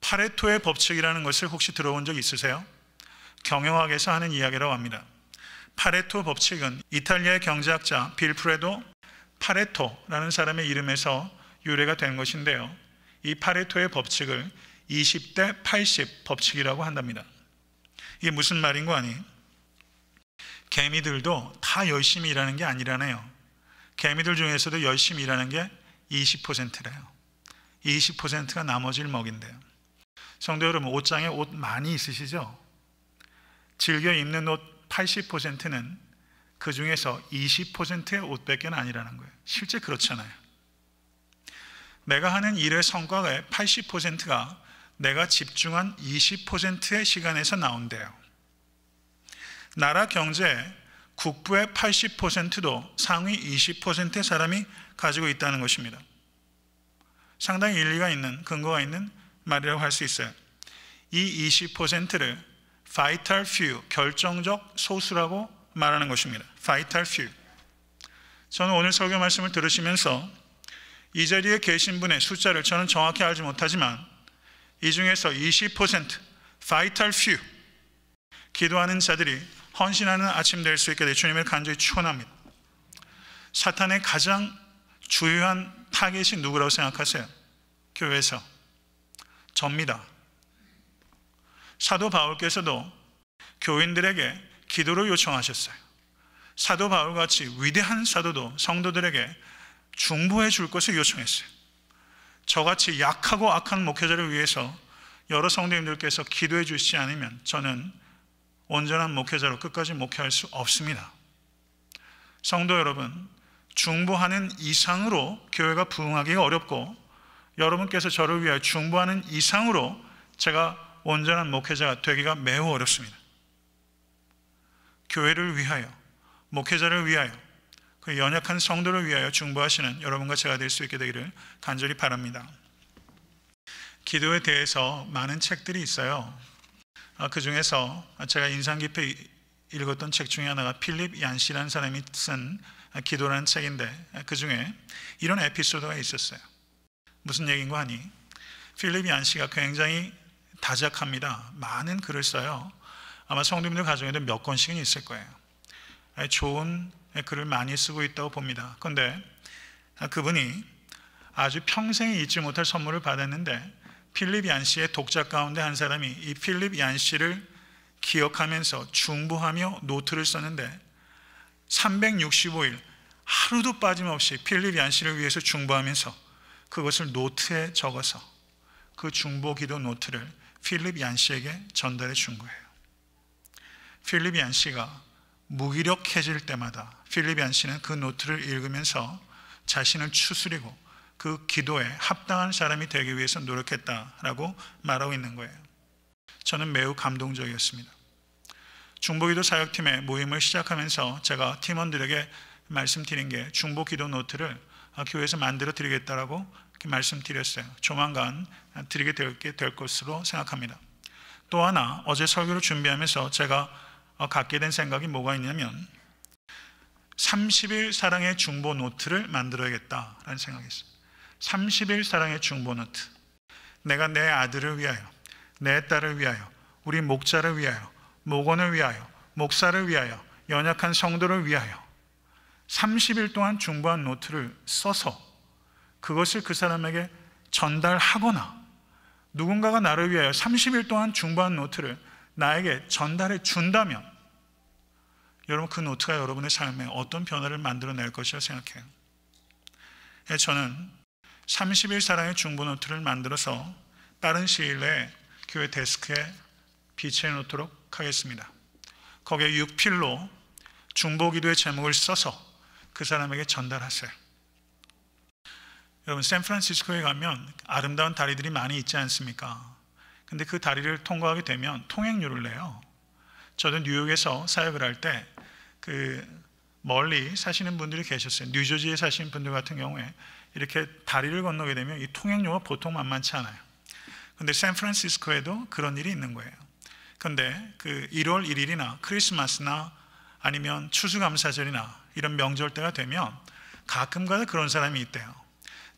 파레토의 법칙이라는 것을 혹시 들어본 적 있으세요? 경영학에서 하는 이야기라고 합니다. 파레토 법칙은 이탈리아의 경제학자 빌프레도 파레토라는 사람의 이름에서 유래가 된 것인데요, 이 파레토의 법칙을 20대 80 법칙이라고 한답니다. 이게 무슨 말인 거 아니? 개미들도 다 열심히 일하는 게 아니라네요. 개미들 중에서도 열심히 일하는 게 20%래요. 20%가 나머지를 먹인대요. 성도 여러분, 옷장에 옷 많이 있으시죠? 즐겨 입는 옷 80%는 그 중에서 20%의 옷밖에 아니라는 거예요. 실제 그렇잖아요. 내가 하는 일의 성과의 80%가 내가 집중한 20%의 시간에서 나온대요. 나라 경제 국부의 80%도 상위 20%의 사람이 가지고 있다는 것입니다. 상당히 일리가 있는, 근거가 있는 말이라고 할 수 있어요. 이 20%를 vital few, 결정적 소수라고 말하는 것입니다. vital few. 저는 오늘 설교 말씀을 들으시면서 이 자리에 계신 분의 숫자를 저는 정확히 알지 못하지만 이 중에서 20% vital few, 기도하는 자들이 헌신하는 아침 될 수 있게 되 주님을 간절히 축원합니다. 사탄의 가장 주요한 타겟이 누구라고 생각하세요? 교회에서 접니다. 사도 바울께서도 교인들에게 기도를 요청하셨어요. 사도 바울같이 위대한 사도도 성도들에게 중보해 줄 것을 요청했어요. 저같이 약하고 악한 목회자를 위해서 여러 성도님들께서 기도해 주시지 않으면 저는 온전한 목회자로 끝까지 목회할 수 없습니다. 성도 여러분, 중보하는 이상으로 교회가 부흥하기가 어렵고 여러분께서 저를 위하여 중보하는 이상으로 제가 온전한 목회자가 되기가 매우 어렵습니다. 교회를 위하여, 목회자를 위하여, 그 연약한 성도를 위하여 중보하시는 여러분과 제가 될 수 있게 되기를 간절히 바랍니다. 기도에 대해서 많은 책들이 있어요. 그 중에서 제가 인상 깊게 읽었던 책 중에 하나가 필립 얀시라는 사람이 쓴 기도라는 책인데, 그 중에 이런 에피소드가 있었어요. 무슨 얘기인가 하니, 필립 얀시가 굉장히 다작합니다. 많은 글을 써요. 아마 성도님들 가정에도 몇 권씩은 있을 거예요. 좋은 글을 많이 쓰고 있다고 봅니다. 그런데 그분이 아주 평생에 잊지 못할 선물을 받았는데, 필립 얀시의 독자 가운데 한 사람이 이 필립 얀시를 기억하면서 중보하며 노트를 썼는데 365일 하루도 빠짐없이 필립 얀시를 위해서 중보하면서 그것을 노트에 적어서 그 중보기도 노트를 필립 얀시에게 전달해 준 거예요. 필립 얀시가 무기력해질 때마다 필립 얀시는 그 노트를 읽으면서 자신을 추스리고 그 기도에 합당한 사람이 되기 위해서 노력했다라고 말하고 있는 거예요. 저는 매우 감동적이었습니다. 중보기도 사역팀의 모임을 시작하면서 제가 팀원들에게 말씀드린 게 중보기도 노트를 교회에서 만들어 드리겠다라고 말씀드렸어요. 조만간 드리게 될 것으로 생각합니다. 또 하나, 어제 설교를 준비하면서 제가 갖게 된 생각이 뭐가 있냐면 30일 사랑의 중보 노트를 만들어야겠다라는 생각이 있어요. 30일 사랑의 중보 노트. 내가 내 아들을 위하여, 내 딸을 위하여, 우리 목자를 위하여, 목원을 위하여, 목사를 위하여, 연약한 성도를 위하여 30일 동안 중보한 노트를 써서 그것을 그 사람에게 전달하거나, 누군가가 나를 위하여 30일 동안 중보한 노트를 나에게 전달해 준다면 여러분, 그 노트가 여러분의 삶에 어떤 변화를 만들어낼 것이라고 생각해요. 저는 30일 사랑의 중보 노트를 만들어서 빠른 시일 내에 교회 데스크에 비치해 놓도록 하겠습니다. 거기에 6필로 중보기도의 제목을 써서 그 사람에게 전달하세요. 여러분, 샌프란시스코에 가면 아름다운 다리들이 많이 있지 않습니까? 근데 그 다리를 통과하게 되면 통행료를 내요. 저도 뉴욕에서 사역을 할 때 멀리 사시는 분들이 계셨어요. 뉴저지에 사시는 분들 같은 경우에 이렇게 다리를 건너게 되면 이 통행료가 보통 만만치 않아요. 근데 샌프란시스코에도 그런 일이 있는 거예요. 근데 그 1월 1일이나 크리스마스나 아니면 추수감사절이나 이런 명절 때가 되면 가끔가다 그런 사람이 있대요.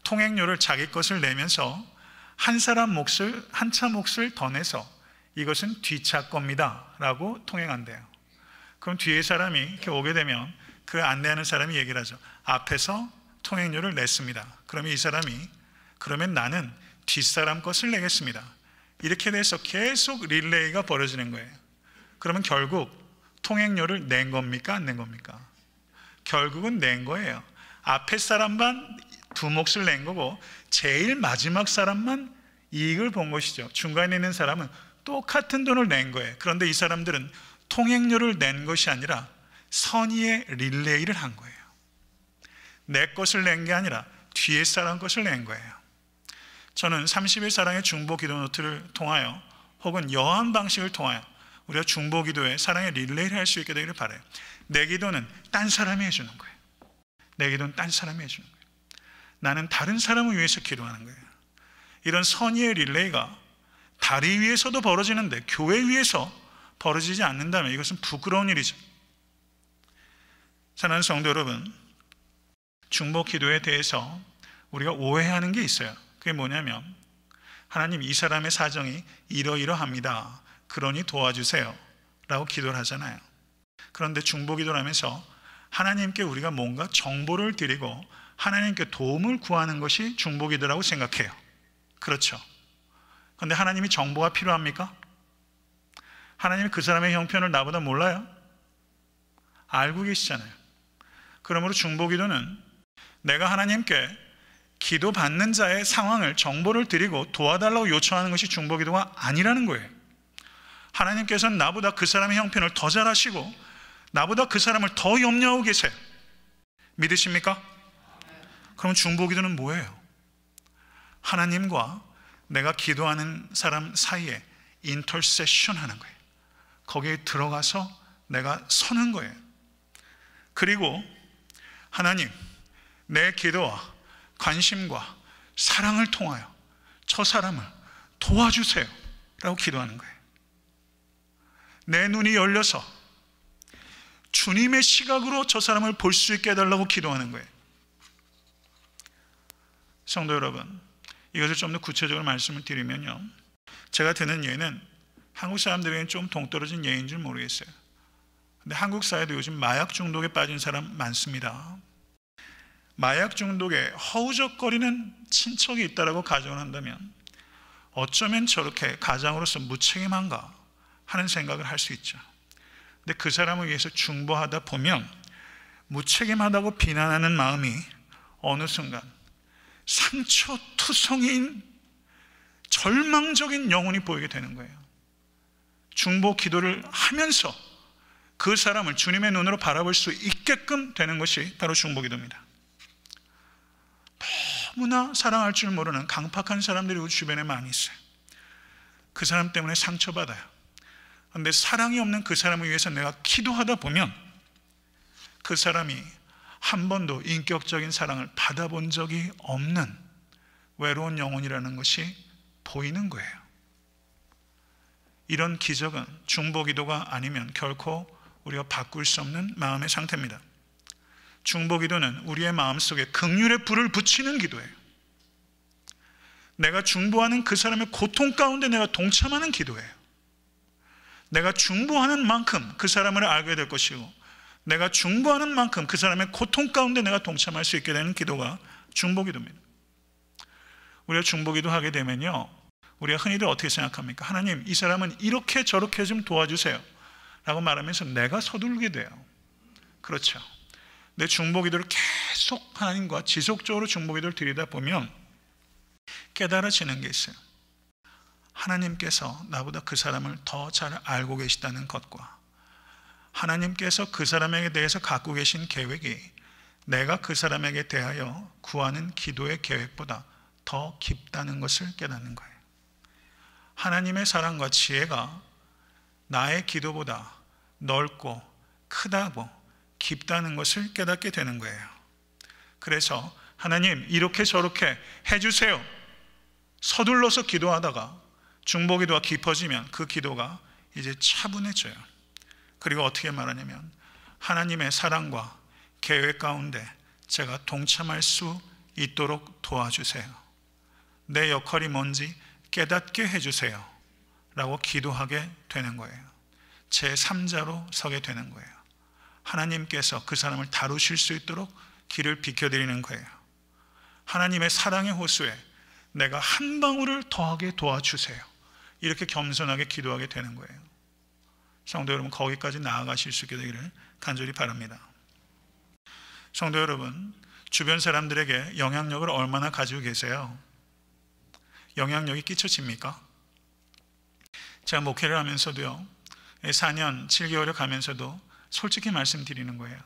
통행료를 자기 것을 내면서 한 사람 몫을, 한 차 몫을 더 내서 이것은 뒷차 겁니다 라고 통행한대요. 그럼 뒤에 사람이 이렇게 오게 되면 그 안내하는 사람이 얘기를 하죠. 앞에서 통행료를 냈습니다. 그러면 이 사람이 그러면 나는 뒷사람 것을 내겠습니다. 이렇게 돼서 계속 릴레이가 벌어지는 거예요. 그러면 결국 통행료를 낸 겁니까? 안 낸 겁니까? 결국은 낸 거예요. 앞에 사람만 두 몫을 낸 거고 제일 마지막 사람만 이익을 본 것이죠. 중간에 있는 사람은 똑같은 돈을 낸 거예요. 그런데 이 사람들은 통행료를 낸 것이 아니라 선의의 릴레이를 한 거예요. 내 것을 낸 게 아니라 뒤에 사람 것을 낸 거예요. 저는 30일 사랑의 중보 기도 노트를 통하여 혹은 여한 방식을 통하여 우리가 중보 기도에 사랑의 릴레이를 할 수 있게 되기를 바라요. 내 기도는 딴 사람이 해주는 거예요. 내 기도는 딴 사람이 해주는 거예요. 나는 다른 사람을 위해서 기도하는 거예요. 이런 선의의 릴레이가 다리 위에서도 벌어지는데 교회 위에서 벌어지지 않는다면 이것은 부끄러운 일이죠. 사랑하는 성도 여러분, 중보 기도에 대해서 우리가 오해하는 게 있어요. 그게 뭐냐면 하나님 이 사람의 사정이 이러이러합니다. 그러니 도와주세요 라고 기도를 하잖아요. 그런데 중보 기도를 하면서 하나님께 우리가 뭔가 정보를 드리고 하나님께 도움을 구하는 것이 중보 기도라고 생각해요. 그렇죠. 그런데 하나님이 정보가 필요합니까? 하나님이 그 사람의 형편을 나보다 몰라요? 알고 계시잖아요. 그러므로 중보 기도는 내가 하나님께 기도 받는 자의 상황을 정보를 드리고 도와달라고 요청하는 것이 중보 기도가 아니라는 거예요. 하나님께서는 나보다 그 사람의 형편을 더 잘 아시고 나보다 그 사람을 더 염려하고 계세요. 믿으십니까? 그럼 중보 기도는 뭐예요? 하나님과 내가 기도하는 사람 사이에 인터세션 하는 거예요. 거기에 들어가서 내가 서는 거예요. 그리고 하나님, 내 기도와 관심과 사랑을 통하여 저 사람을 도와주세요 라고 기도하는 거예요. 내 눈이 열려서 주님의 시각으로 저 사람을 볼 수 있게 해달라고 기도하는 거예요. 성도 여러분, 이것을 좀 더 구체적으로 말씀을 드리면요, 제가 드는 예는 한국 사람들에게는 좀 동떨어진 예인 줄 모르겠어요. 근데 한국 사회도 요즘 마약 중독에 빠진 사람 많습니다. 마약 중독에 허우적거리는 친척이 있다라고 가정을 한다면 어쩌면 저렇게 가장으로서 무책임한가 하는 생각을 할 수 있죠. 근데 그 사람을 위해서 중보하다 보면 무책임하다고 비난하는 마음이 어느 순간 상처투성이인 절망적인 영혼이 보이게 되는 거예요. 중보 기도를 하면서 그 사람을 주님의 눈으로 바라볼 수 있게끔 되는 것이 바로 중보 기도입니다. 너무나 사랑할 줄 모르는 강팍한 사람들이 우리 주변에 많이 있어요. 그 사람 때문에 상처받아요. 그런데 사랑이 없는 그 사람을 위해서 내가 기도하다 보면 그 사람이 한 번도 인격적인 사랑을 받아본 적이 없는 외로운 영혼이라는 것이 보이는 거예요. 이런 기적은 중보 기도가 아니면 결코 우리가 바꿀 수 없는 마음의 상태입니다. 중보 기도는 우리의 마음속에 긍휼의 불을 붙이는 기도예요. 내가 중보하는 그 사람의 고통 가운데 내가 동참하는 기도예요. 내가 중보하는 만큼 그 사람을 알게 될 것이고 내가 중보하는 만큼 그 사람의 고통 가운데 내가 동참할 수 있게 되는 기도가 중보 기도입니다. 우리가 중보 기도하게 되면요, 우리가 흔히들 어떻게 생각합니까? 하나님, 이 사람은 이렇게 저렇게 좀 도와주세요 라고 말하면서 내가 서두르게 돼요. 그렇죠. 내 중보 기도를 계속 하나님과 지속적으로 중보 기도를 드리다 보면 깨달아지는 게 있어요. 하나님께서 나보다 그 사람을 더 잘 알고 계시다는 것과 하나님께서 그 사람에게 대해서 갖고 계신 계획이 내가 그 사람에게 대하여 구하는 기도의 계획보다 더 깊다는 것을 깨닫는 거예요. 하나님의 사랑과 지혜가 나의 기도보다 넓고 크다고 깊다는 것을 깨닫게 되는 거예요. 그래서 하나님 이렇게 저렇게 해주세요 서둘러서 기도하다가 중보기도가 깊어지면 그 기도가 이제 차분해져요. 그리고 어떻게 말하냐면 하나님의 사랑과 계획 가운데 제가 동참할 수 있도록 도와주세요. 내 역할이 뭔지 깨닫게 해주세요 라고 기도하게 되는 거예요. 제3자로 서게 되는 거예요. 하나님께서 그 사람을 다루실 수 있도록 길을 비켜드리는 거예요. 하나님의 사랑의 호수에 내가 한 방울을 더하게 도와주세요. 이렇게 겸손하게 기도하게 되는 거예요. 성도 여러분, 거기까지 나아가실 수 있게 되기를 간절히 바랍니다. 성도 여러분, 주변 사람들에게 영향력을 얼마나 가지고 계세요? 영향력이 끼쳐집니까? 제가 목회를 하면서도요, 4년 7개월을 가면서도 솔직히 말씀드리는 거예요.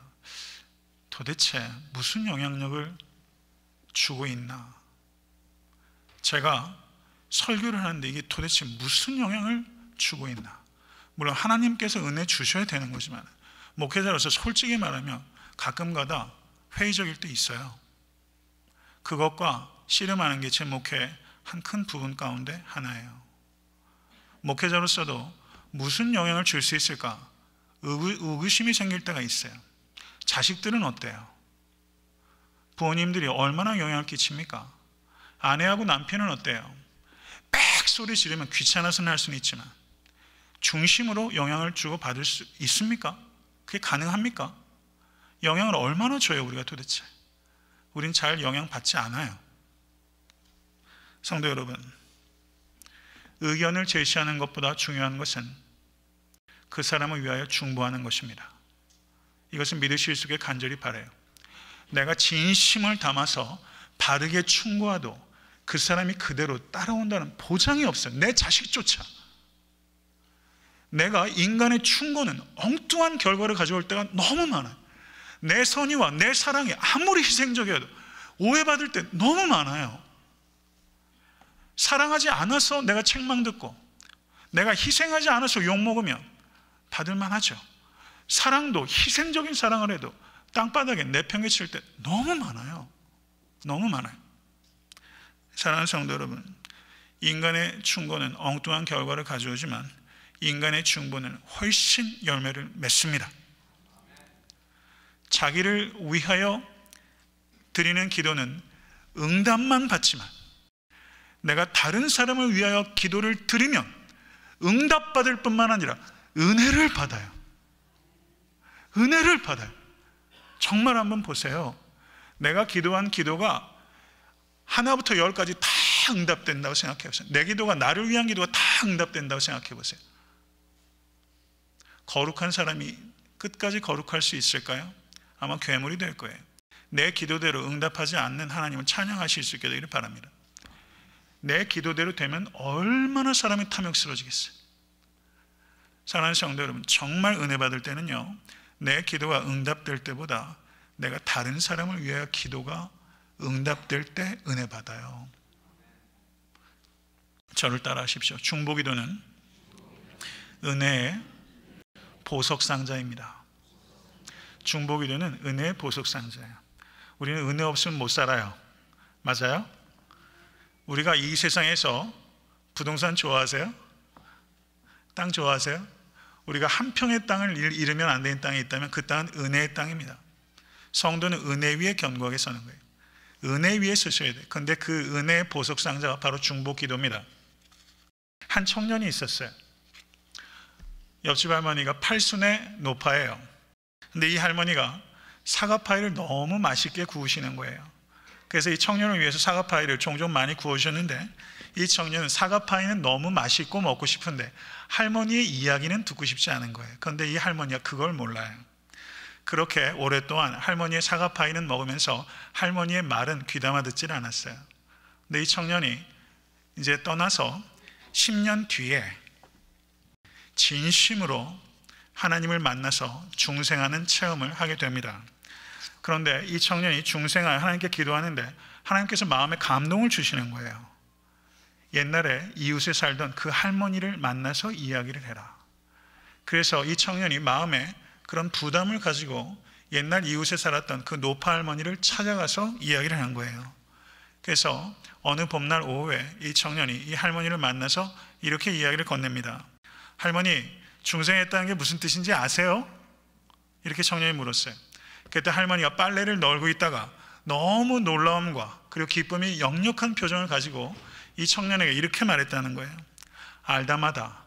도대체 무슨 영향력을 주고 있나? 제가 설교를 하는데 이게 도대체 무슨 영향을 주고 있나? 물론 하나님께서 은혜 주셔야 되는 거지만 목회자로서 솔직히 말하면 가끔가다 회의적일 때 있어요. 그것과 씨름하는 게 제 목회의 한 큰 부분 가운데 하나예요. 목회자로서도 무슨 영향을 줄 수 있을까? 의구심이 생길 때가 있어요. 자식들은 어때요? 부모님들이 얼마나 영향을 끼칩니까? 아내하고 남편은 어때요? 빽 소리 지르면 귀찮아서는 할 수는 있지만 중심으로 영향을 주고 받을 수 있습니까? 그게 가능합니까? 영향을 얼마나 줘요 우리가 도대체? 우린 잘 영향받지 않아요. 성도 여러분, 의견을 제시하는 것보다 중요한 것은 그 사람을 위하여 중보하는 것입니다. 이것은 믿으실 수 있게 간절히 바라요. 내가 진심을 담아서 바르게 충고하도 그 사람이 그대로 따라온다는 보장이 없어요. 내 자식조차. 내가 인간의 충고는 엉뚱한 결과를 가져올 때가 너무 많아요. 내 선의와 내 사랑이 아무리 희생적이어도 오해받을 때 너무 많아요. 사랑하지 않아서 내가 책망 듣고 내가 희생하지 않아서 욕먹으면 받을만 하죠. 사랑도 희생적인 사랑을 해도 땅바닥에 내팽개칠 때 너무 많아요. 너무 많아요. 사랑하는 성도 여러분, 인간의 충고는 엉뚱한 결과를 가져오지만 인간의 중보는 훨씬 열매를 맺습니다. 자기를 위하여 드리는 기도는 응답만 받지만 내가 다른 사람을 위하여 기도를 드리면 응답받을 뿐만 아니라 은혜를 받아요. 은혜를 받아요. 정말 한번 보세요. 내가 기도한 기도가 하나부터 열까지 다 응답된다고 생각해 보세요. 내 기도가, 나를 위한 기도가 다 응답된다고 생각해 보세요. 거룩한 사람이 끝까지 거룩할 수 있을까요? 아마 괴물이 될 거예요. 내 기도대로 응답하지 않는 하나님을 찬양하실 수 있게 되기를 바랍니다. 내 기도대로 되면 얼마나 사람이 탐욕스러워지겠어요. 사랑하는 성도 여러분, 정말 은혜 받을 때는요, 내 기도가 응답될 때보다 내가 다른 사람을 위하여 기도가 응답될 때 은혜 받아요. 저를 따라 하십시오. 중보기도는 은혜의 보석상자입니다. 중보기도는 은혜의 보석상자예요. 우리는 은혜 없으면 못 살아요. 맞아요? 우리가 이 세상에서 부동산 좋아하세요? 땅 좋아하세요? 우리가 한 평의 땅을 잃으면 안 되는 땅이 있다면 그 땅은 은혜의 땅입니다. 성도는 은혜 위에 견고하게 서는 거예요. 은혜 위에 서셔야 돼요. 그런데 그 은혜의 보석상자가 바로 중보기도입니다. 한 청년이 있었어요. 옆집 할머니가 팔순의 노파예요. 근데 이 할머니가 사과파이를 너무 맛있게 구우시는 거예요. 그래서 이 청년을 위해서 사과파이를 종종 많이 구워주셨는데 이 청년은 사과파이는 너무 맛있고 먹고 싶은데 할머니의 이야기는 듣고 싶지 않은 거예요. 그런데 이 할머니가 그걸 몰라요. 그렇게 오랫동안 할머니의 사과파이는 먹으면서 할머니의 말은 귀담아 듣질 않았어요. 근데 이 청년이 이제 떠나서 10년 뒤에 진심으로 하나님을 만나서 중생하는 체험을 하게 됩니다. 그런데 이 청년이 중생하여 하나님께 기도하는데 하나님께서 마음에 감동을 주시는 거예요. 옛날에 이웃에 살던 그 할머니를 만나서 이야기를 해라. 그래서 이 청년이 마음에 그런 부담을 가지고 옛날 이웃에 살았던 그 노파 할머니를 찾아가서 이야기를 한 거예요. 그래서 어느 봄날 오후에 이 청년이 이 할머니를 만나서 이렇게 이야기를 건넵니다. 할머니, 중생했다는 게 무슨 뜻인지 아세요? 이렇게 청년이 물었어요. 그때 할머니가 빨래를 널고 있다가 너무 놀라움과 그리고 기쁨이 역력한 표정을 가지고 이 청년에게 이렇게 말했다는 거예요. 알다마다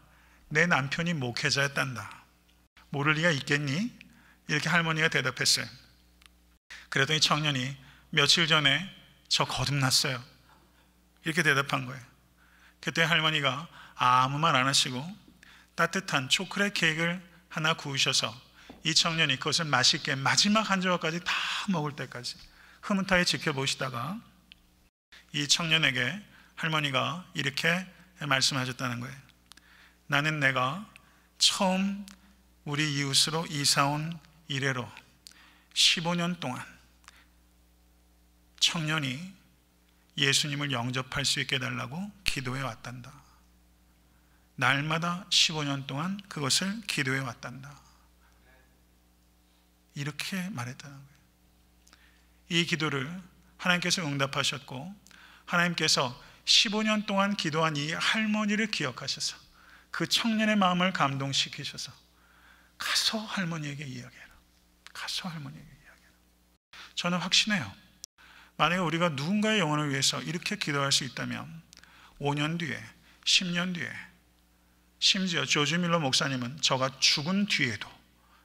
내 남편이 목회자였단다. 모를 리가 있겠니? 이렇게 할머니가 대답했어요. 그랬더니 청년이 며칠 전에 저 거듭났어요. 이렇게 대답한 거예요. 그때 할머니가 아무 말 안 하시고 따뜻한 초콜릿 케이크를 하나 구우셔서 이 청년이 그것을 맛있게 마지막 한 조각까지 다 먹을 때까지 흐뭇하게 지켜보시다가 이 청년에게 할머니가 이렇게 말씀하셨다는 거예요. 나는 내가 처음 우리 이웃으로 이사온 이래로 15년 동안 청년이 예수님을 영접할 수 있게 해달라고 기도해 왔단다. 날마다 15년 동안 그것을 기도해 왔단다. 이렇게 말했다는 거예요. 이 기도를 하나님께서 응답하셨고 하나님께서 15년 동안 기도한 이 할머니를 기억하셔서 그 청년의 마음을 감동시키셔서 가서 할머니에게 이야기해라. 가서 할머니에게 이야기해라. 저는 확신해요. 만약에 우리가 누군가의 영혼을 위해서 이렇게 기도할 수 있다면 5년 뒤에, 10년 뒤에, 심지어 조지 밀러 목사님은 저가 죽은 뒤에도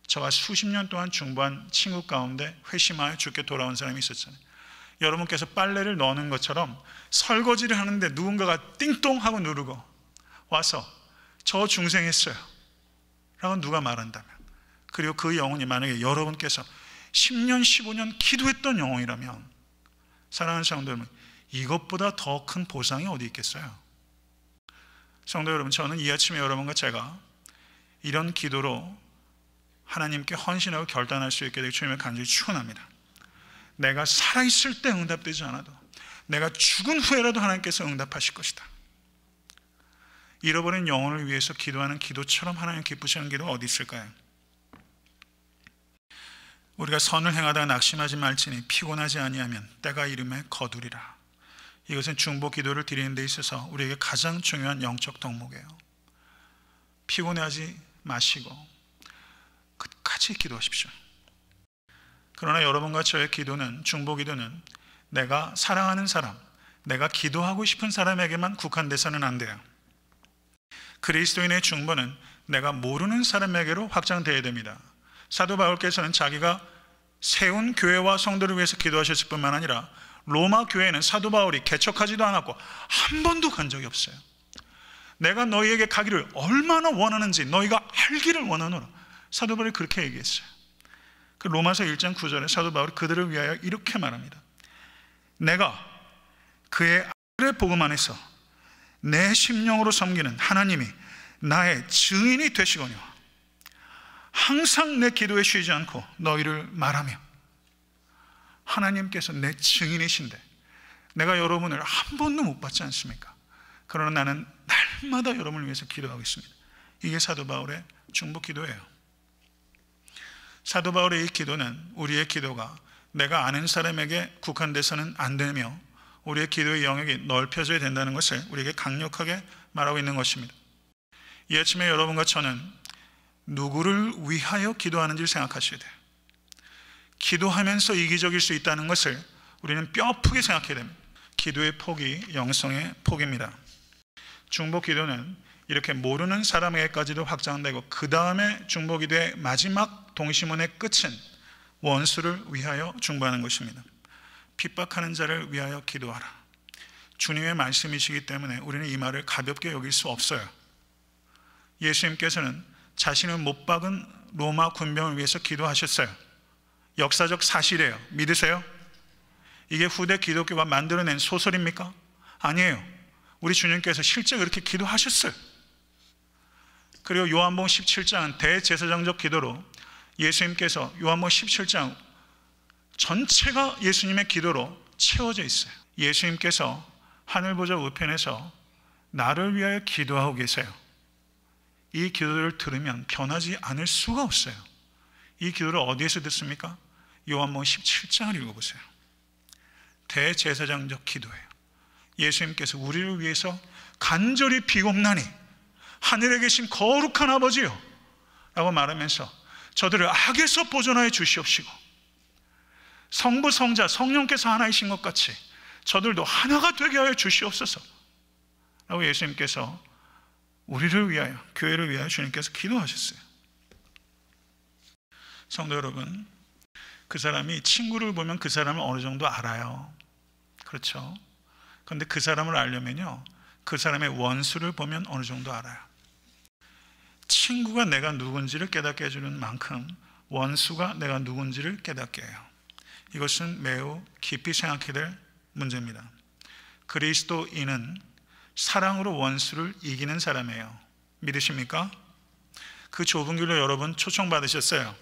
저가 수십 년 동안 중보한 친구 가운데 회심하여 죽게 돌아온 사람이 있었잖아요. 여러분께서 빨래를 넣는 것처럼 설거지를 하는데 누군가가 띵동 하고 누르고 와서 저 중생했어요 라고 누가 말한다면, 그리고 그 영혼이 만약에 여러분께서 10년, 15년 기도했던 영혼이라면, 사랑하는 성도 여러분, 이것보다 더 큰 보상이 어디 있겠어요? 성도 여러분, 저는 이 아침에 여러분과 제가 이런 기도로 하나님께 헌신하고 결단할 수 있게 되기 주님을 간절히 축원합니다. 내가 살아있을 때 응답되지 않아도 내가 죽은 후에라도 하나님께서 응답하실 것이다. 잃어버린 영혼을 위해서 기도하는 기도처럼 하나님 기쁘시는 기도가 어디 있을까요? 우리가 선을 행하다가 낙심하지 말지니 피곤하지 아니하면 때가 이름에 거두리라. 이것은 중보 기도를 드리는 데 있어서 우리에게 가장 중요한 영적 덕목이에요. 피곤해하지 마시고 끝까지 기도하십시오. 그러나 여러분과 저의 기도는, 중보 기도는 내가 사랑하는 사람, 내가 기도하고 싶은 사람에게만 국한돼서는 안 돼요. 그리스도인의 중보는 내가 모르는 사람에게로 확장되어야 됩니다. 사도 바울께서는 자기가 세운 교회와 성도를 위해서 기도하셨을 뿐만 아니라 로마 교회는 사도 바울이 개척하지도 않았고 한 번도 간 적이 없어요. 내가 너희에게 가기를 얼마나 원하는지 너희가 알기를 원하노라. 사도 바울이 그렇게 얘기했어요. 그 로마서 1장 9절에 사도 바울이 그들을 위하여 이렇게 말합니다. 내가 그의 아들의 복음 안에서 내 심령으로 섬기는 하나님이 나의 증인이 되시거니와 항상 내 기도에 쉬지 않고 너희를 말하며. 하나님께서 내 증인이신데 내가 여러분을 한 번도 못 봤지 않습니까? 그러나 나는 날마다 여러분을 위해서 기도하고 있습니다. 이게 사도 바울의 중보 기도예요. 사도 바울의 이 기도는 우리의 기도가 내가 아는 사람에게 국한돼서는 안 되며 우리의 기도의 영역이 넓혀져야 된다는 것을 우리에게 강력하게 말하고 있는 것입니다. 이 아침에 여러분과 저는 누구를 위하여 기도하는지를 생각하셔야 돼요. 기도하면서 이기적일 수 있다는 것을 우리는 뼈아프게 생각해야 됩니다. 기도의 폭이 영성의 폭입니다. 중보 기도는 이렇게 모르는 사람에게까지도 확장되고 그 다음에 중보 기도의 마지막 동심원의 끝은 원수를 위하여 중보하는 것입니다. 핍박하는 자를 위하여 기도하라. 주님의 말씀이시기 때문에 우리는 이 말을 가볍게 여길 수 없어요. 예수님께서는 자신을 못 박은 로마 군병을 위해서 기도하셨어요. 역사적 사실이에요. 믿으세요? 이게 후대 기독교가 만들어낸 소설입니까? 아니에요. 우리 주님께서 실제 그렇게 기도하셨어요. 그리고 요한복음 17장은 대제사장적 기도로 예수님께서 요한복음 17장 전체가 예수님의 기도로 채워져 있어요. 예수님께서 하늘보좌 우편에서 나를 위하여 기도하고 계세요. 이 기도를 들으면 변하지 않을 수가 없어요. 이 기도를 어디에서 듣습니까? 요한복음 17장을 읽어보세요. 대제사장적 기도예요. 예수님께서 우리를 위해서 간절히 비옵나니 하늘에 계신 거룩한 아버지요 라고 말하면서 저들을 악에서 보존하여 주시옵시고 성부, 성자, 성령께서 하나이신 것 같이 저들도 하나가 되게 하여 주시옵소서 라고 예수님께서 우리를 위하여, 교회를 위하여 주님께서 기도하셨어요. 성도 여러분, 그 사람이 친구를 보면 그 사람을 어느 정도 알아요. 그렇죠? 그런데 그 사람을 알려면요, 그 사람의 원수를 보면 어느 정도 알아요. 친구가 내가 누군지를 깨닫게 해주는 만큼 원수가 내가 누군지를 깨닫게 해요. 이것은 매우 깊이 생각해야 될 문제입니다. 그리스도인은 사랑으로 원수를 이기는 사람이에요. 믿으십니까? 그 좁은 길로 여러분 초청받으셨어요.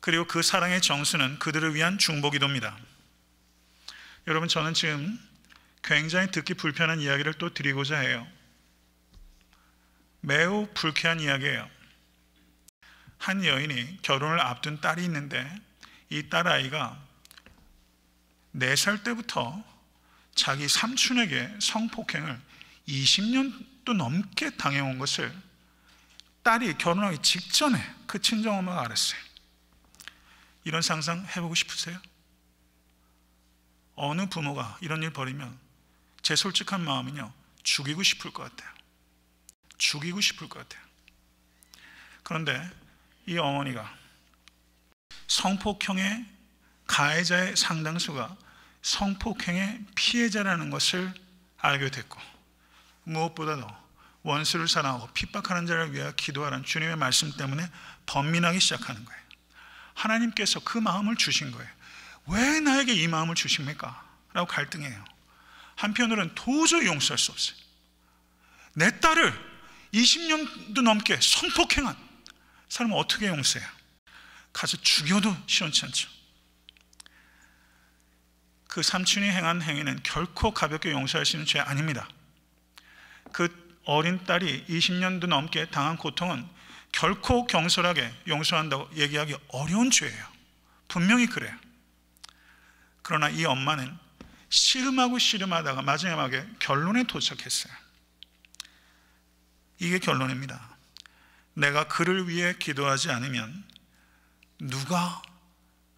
그리고 그 사랑의 정수는 그들을 위한 중보기도입니다. 여러분, 저는 지금 굉장히 듣기 불편한 이야기를 또 드리고자 해요. 매우 불쾌한 이야기예요. 한 여인이 결혼을 앞둔 딸이 있는데 이 딸아이가 4살 때부터 자기 삼촌에게 성폭행을 20년도 넘게 당해온 것을 딸이 결혼하기 직전에 그 친정엄마가 알았어요. 이런 상상 해보고 싶으세요? 어느 부모가 이런 일 벌이면 제 솔직한 마음은요, 죽이고 싶을 것 같아요. 죽이고 싶을 것 같아요. 그런데 이 어머니가 성폭행의 가해자의 상당수가 성폭행의 피해자라는 것을 알게 됐고, 무엇보다도 원수를 사랑하고 핍박하는 자를 위하여 기도하라는 주님의 말씀 때문에 번민하기 시작하는 거예요. 하나님께서 그 마음을 주신 거예요. 왜 나에게 이 마음을 주십니까? 라고 갈등해요. 한편으로는 도저히 용서할 수 없어요. 내 딸을 20년도 넘게 성폭행한 사람은 어떻게 용서해요? 가서 죽여도 시원치 않죠. 그 삼촌이 행한 행위는 결코 가볍게 용서할 수 있는 죄 아닙니다. 그 어린 딸이 20년도 넘게 당한 고통은 결코 경솔하게 용서한다고 얘기하기 어려운 죄예요. 분명히 그래요. 그러나 이 엄마는 씨름하고 씨름하다가 마지막에 결론에 도착했어요. 이게 결론입니다. 내가 그를 위해 기도하지 않으면 누가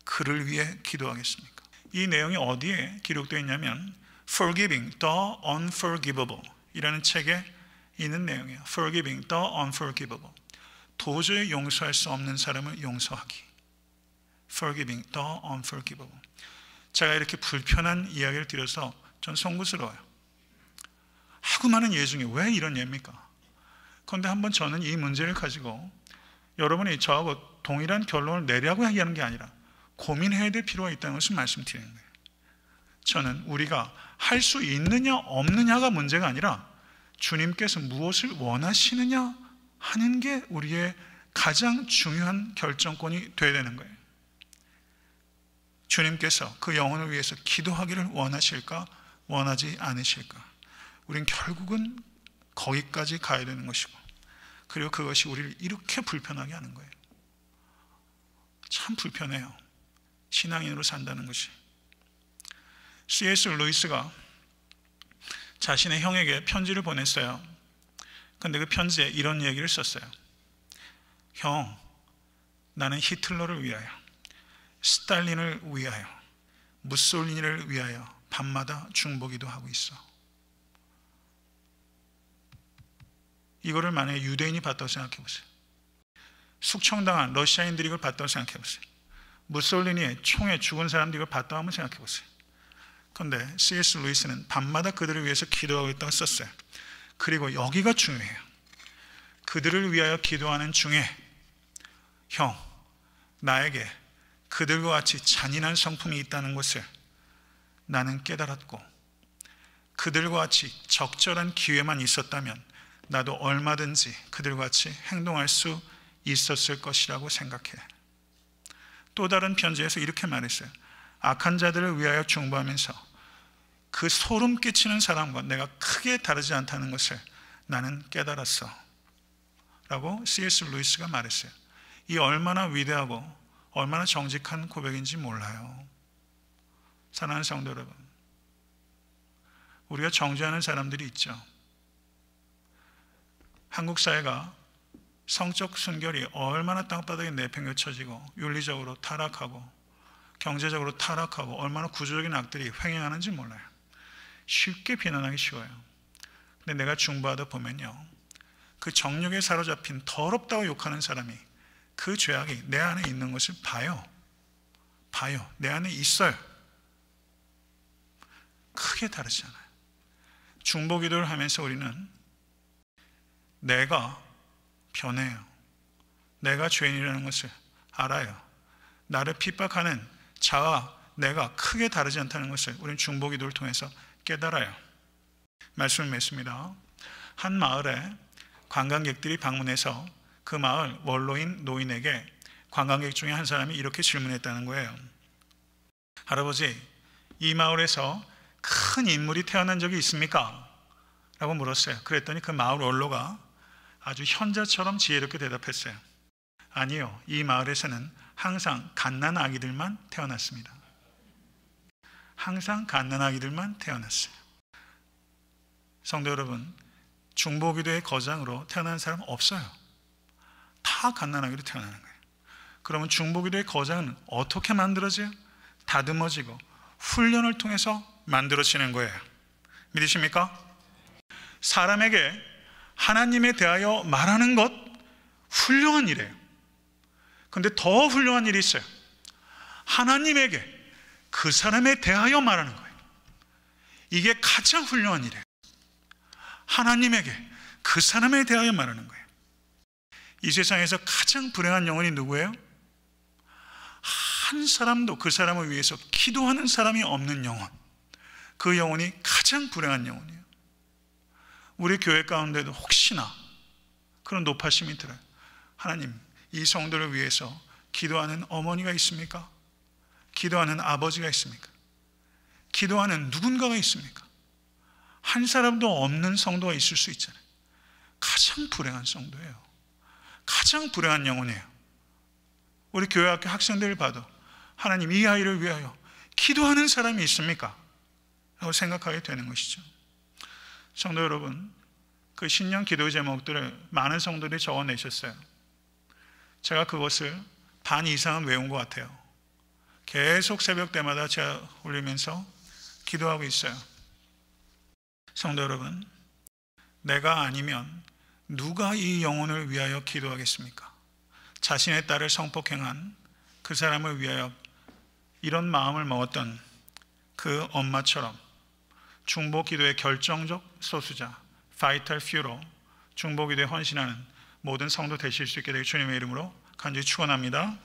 그를 위해 기도하겠습니까? 이 내용이 어디에 기록되어 있냐면 Forgiving the Unforgivable 이라는 책에 있는 내용이에요. Forgiving the Unforgivable. 도저히 용서할 수 없는 사람을 용서하기. Forgiving the Unforgivable. 제가 이렇게 불편한 이야기를 드려서 전 송구스러워요. 하고 많은 예 중에 왜 이런 예입니까? 그런데 한번 저는 이 문제를 가지고 여러분이 저하고 동일한 결론을 내려고 얘기하는 게 아니라 고민해야 될 필요가 있다는 것을 말씀드리는 거예요. 저는 우리가 할 수 있느냐 없느냐가 문제가 아니라 주님께서 무엇을 원하시느냐 하는 게 우리의 가장 중요한 결정권이 되어야 되는 거예요. 주님께서 그 영혼을 위해서 기도하기를 원하실까 원하지 않으실까? 우린 결국은 거기까지 가야 되는 것이고, 그리고 그것이 우리를 이렇게 불편하게 하는 거예요. 참 불편해요. 신앙인으로 산다는 것이. C.S. 루이스가 자신의 형에게 편지를 보냈어요. 그런데 그 편지에 이런 얘기를 썼어요. 형, 나는 히틀러를 위하여, 스탈린을 위하여, 무솔리니를 위하여 밤마다 중보기도 하고 있어. 이거를 만약에 유대인이 봤다고 생각해 보세요. 숙청당한 러시아인들이 이걸 봤다고 생각해 보세요. 무솔리니의 총에 죽은 사람들이 이걸 봤다고 한번 생각해 보세요. 그런데 C.S. 루이스는 밤마다 그들을 위해서 기도하고 있다고 썼어요. 그리고 여기가 중요해요. 그들을 위하여 기도하는 중에 형, 나에게 그들과 같이 잔인한 성품이 있다는 것을 나는 깨달았고, 그들과 같이 적절한 기회만 있었다면 나도 얼마든지 그들과 같이 행동할 수 있었을 것이라고 생각해. 또 다른 편지에서 이렇게 말했어요. 악한 자들을 위하여 중보하면서 그 소름 끼치는 사람과 내가 크게 다르지 않다는 것을 나는 깨달았어 라고 C.S. 루이스가 말했어요. 이 얼마나 위대하고 얼마나 정직한 고백인지 몰라요. 사랑하는 성도 여러분, 우리가 정죄하는 사람들이 있죠. 한국 사회가 성적 순결이 얼마나 땅바닥에 내팽개쳐지고 윤리적으로 타락하고 경제적으로 타락하고 얼마나 구조적인 악들이 횡행하는지 몰라요. 쉽게 비난하기 쉬워요. 근데 내가 중보하다 보면요, 그 정욕에 사로잡힌 더럽다고 욕하는 사람이 그 죄악이 내 안에 있는 것을 봐요. 내 안에 있어요. 크게 다르잖아요. 중보기도를 하면서 우리는 내가 변해요. 내가 죄인이라는 것을 알아요. 나를 핍박하는 자와 내가 크게 다르지 않다는 것을 우리는 중보기도를 통해서 깨달아요. 말씀을 맺습니다. 한 마을에 관광객들이 방문해서 그 마을 원로인 노인에게 관광객 중에 한 사람이 이렇게 질문했다는 거예요. 할아버지, 이 마을에서 큰 인물이 태어난 적이 있습니까? 라고 물었어요. 그랬더니 그 마을 원로가 아주 현자처럼 지혜롭게 대답했어요. 아니요, 이 마을에서는 항상 갓난 아기들만 태어났습니다. 항상 갓난 아기들만 태어났어요. 성도 여러분, 중보기도의 거장으로 태어난 사람 없어요. 다 갓난 아기로 태어나는 거예요. 그러면 중보기도의 거장은 어떻게 만들어져요? 다듬어지고 훈련을 통해서 만들어지는 거예요. 믿으십니까? 사람에게 하나님에 대하여 말하는 것 훌륭한 일이에요. 그런데 더 훌륭한 일이 있어요. 하나님에게 그 사람에 대하여 말하는 거예요. 이게 가장 훌륭한 일이에요. 하나님에게 그 사람에 대하여 말하는 거예요. 이 세상에서 가장 불행한 영혼이 누구예요? 한 사람도 그 사람을 위해서 기도하는 사람이 없는 영혼. 그 영혼이 가장 불행한 영혼이에요. 우리 교회 가운데도 혹시나 그런 노파심이 들어요. 하나님, 이 성도를 위해서 기도하는 어머니가 있습니까? 기도하는 아버지가 있습니까? 기도하는 누군가가 있습니까? 한 사람도 없는 성도가 있을 수 있잖아요. 가장 불행한 성도예요. 가장 불행한 영혼이에요. 우리 교회 학교 학생들을 봐도 하나님, 이 아이를 위하여 기도하는 사람이 있습니까? 라고 생각하게 되는 것이죠. 성도 여러분, 그 신년 기도 제목들을 많은 성도들이 적어내셨어요. 제가 그것을 반 이상은 외운 것 같아요. 계속 새벽 때마다 제가 올리면서 기도하고 있어요. 성도 여러분, 내가 아니면 누가 이 영혼을 위하여 기도하겠습니까? 자신의 딸을 성폭행한 그 사람을 위하여 이런 마음을 먹었던 그 엄마처럼 중보기도의 결정적 소수자, 바이탈 퓨로, 중보기도에 헌신하는 모든 성도 되실 수 있게 되길 주님의 이름으로 간절히 축원합니다.